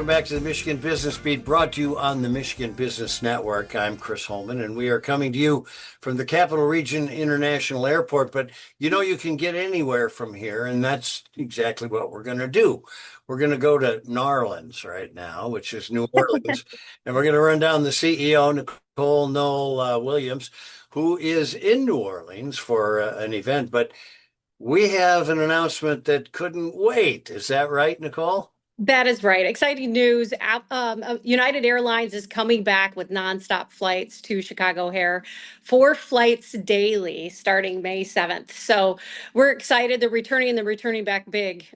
welcome back to the Michigan Business Beat, brought to you on the Michigan Business Network. I'm Chris Holman, and we are coming to you from the Capital Region International Airport. But you can get anywhere from here, and that's exactly what we're going to do. We're going to go to Narlands right now, which is New Orleans, and we're going to run down the CEO, Nicole Noll-Williams, who is in New Orleans for an event. But we have an announcement that couldn't wait. Is that right, Nicole? That is right. Exciting news. United Airlines is coming back with nonstop flights to Chicago Hare, 4 flights daily starting May 7th. So we're excited. They're returning and they're returning back big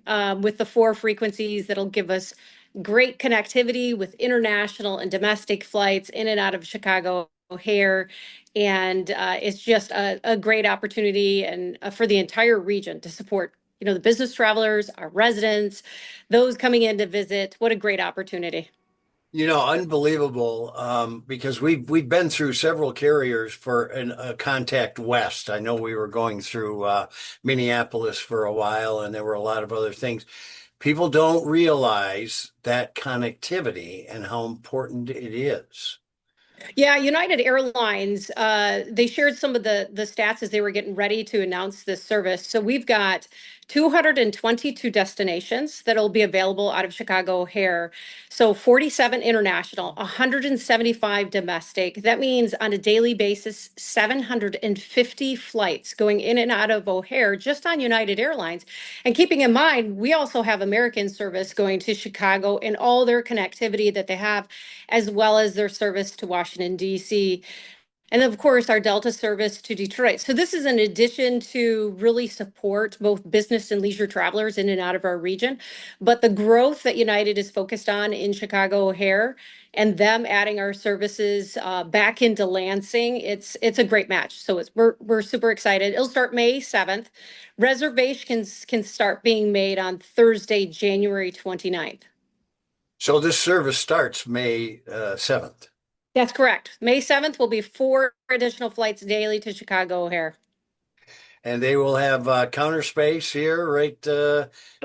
with the 4 frequencies that'll give us great connectivity with international and domestic flights in and out of Chicago Hare. And it's just a great opportunity and for the entire region to support the business travelers, our residents, those coming in to visit. What a great opportunity. Unbelievable. Because we've been through several carriers for a contact west. I know we were going through Minneapolis for a while, and there were a lot of other things. People don't realize that connectivity and how important it is. Yeah, United Airlines, they shared some of the stats as they were getting ready to announce this service. So we've got 222 destinations that'll be available out of Chicago O'Hare. So 47 international, 175 domestic. That means on a daily basis, 750 flights going in and out of O'Hare just on United Airlines. And keeping in mind, we also have American service going to Chicago and all their connectivity that they have, as well as their service to Washington, D.C. And of course, our Delta service to Detroit. So this is in addition to really support both business and leisure travelers in and out of our region. But the growth that United is focused on in Chicago O'Hare and them adding our services back into Lansing, it's a great match. So we're super excited. It'll start May 7th. Reservations can start being made on Thursday, January 29th. So this service starts May 7th. That's correct. May 7th will be 4 additional flights daily to Chicago O'Hare. And they will have counter space here, right?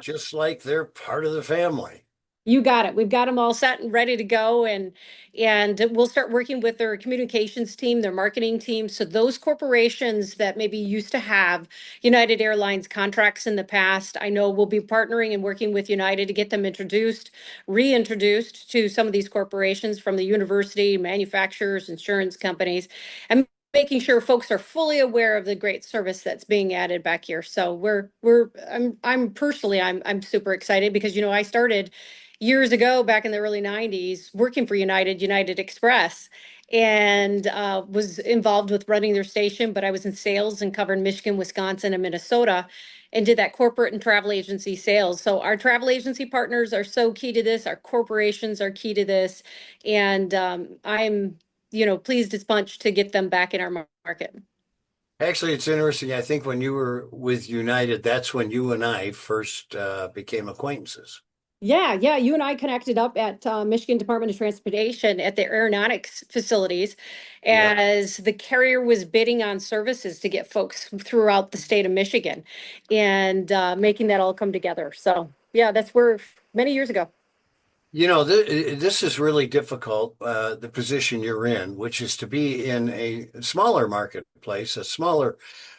Just like they're part of the family. You got it. We've got them all set and ready to go, and we'll start working with their communications team, their marketing team. So those corporations that maybe used to have United Airlines contracts in the past, I know we'll be partnering and working with United to get them reintroduced to some of these corporations from the university, manufacturers, insurance companies, and making sure folks are fully aware of the great service that's being added back here. So I'm personally I'm super excited because I started years ago back in the early 90s working for United Express, and was involved with running their station, but I was in sales and covered Michigan, Wisconsin, and Minnesota, and did that corporate and travel agency sales. So our travel agency partners are so key to this. Our corporations are key to this. And I'm pleased as punch to get them back in our market. Actually, it's interesting. I think when you were with United, that's when you and I first became acquaintances. Yeah. You and I connected up at Michigan Department of Transportation at the aeronautics facilities Yeah. as the carrier was bidding on services to get folks throughout the state of Michigan and making that all come together. So, yeah, that's where many years ago. This is really difficult, the position you're in, which is to be in a smaller marketplace, a smaller,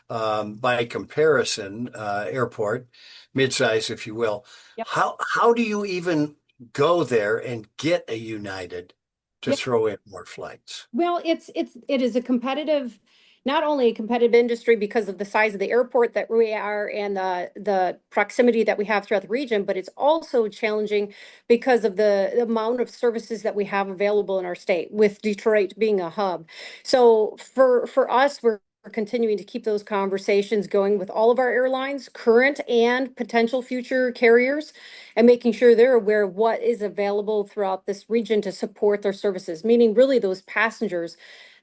by comparison, airport, mid-size, if you will. Yep. How do you even go there and get a United to Yeah. throw in more flights? Well, it is a competitive, not only a competitive industry because of the size of the airport that we are and the proximity that we have throughout the region, but it's also challenging because of the amount of services that we have available in our state, with Detroit being a hub. So for us, we're continuing to keep those conversations going with all of our airlines, current and potential future carriers, and making sure they're aware of what is available throughout this region to support their services, meaning really those passengers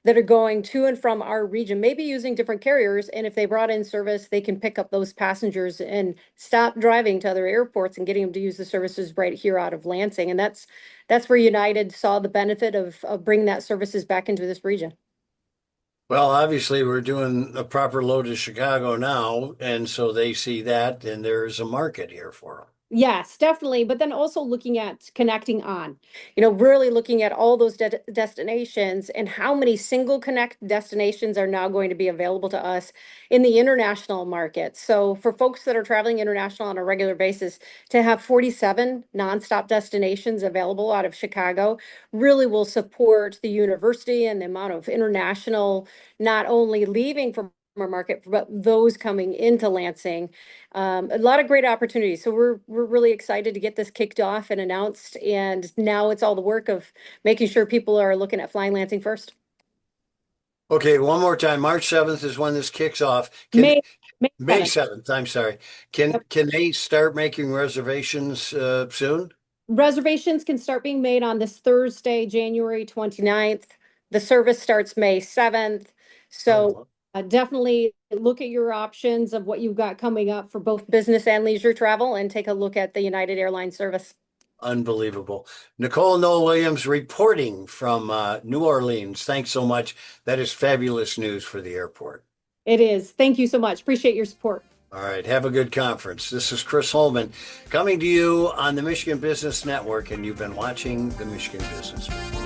that are going to and from our region, maybe using different carriers. And if they brought in service, they can pick up those passengers and stop driving to other airports and getting them to use the services right here out of Lansing. And that's where United saw the benefit of bringing that services back into this region. Well, obviously, we're doing a proper load to Chicago now, and so they see that, and there's a market here for them. Yes, definitely. But then also looking at connecting on, really looking at all those destinations and how many single connect destinations are now going to be available to us in the international market. So for folks that are traveling international on a regular basis, to have 47 nonstop destinations available out of Chicago really will support the university and the amount of international, not only leaving from our market, but those coming into Lansing. A lot of great opportunities. So we're really excited to get this kicked off and announced. And now it's all the work of making sure people are looking at flying Lansing first. Okay, one more time. March 7th is when this kicks off. May May May 7th. 7th, I'm sorry. Can Yep. can they start making reservations soon? Reservations can start being made on this Thursday, January 29th. The service starts May 7th. Oh, So well, definitely look at your options of what you've got coming up for both business and leisure travel and take a look at the United Airlines service. unbelievable. Nicole Noll-Williams reporting from New Orleans. Thanks so much. That is fabulous news for the airport. It is. Thank you so much. Appreciate your support. All right, have a good conference. This is Chris Holman coming to you on the Michigan Business Network, and you've been watching the Michigan Business Network.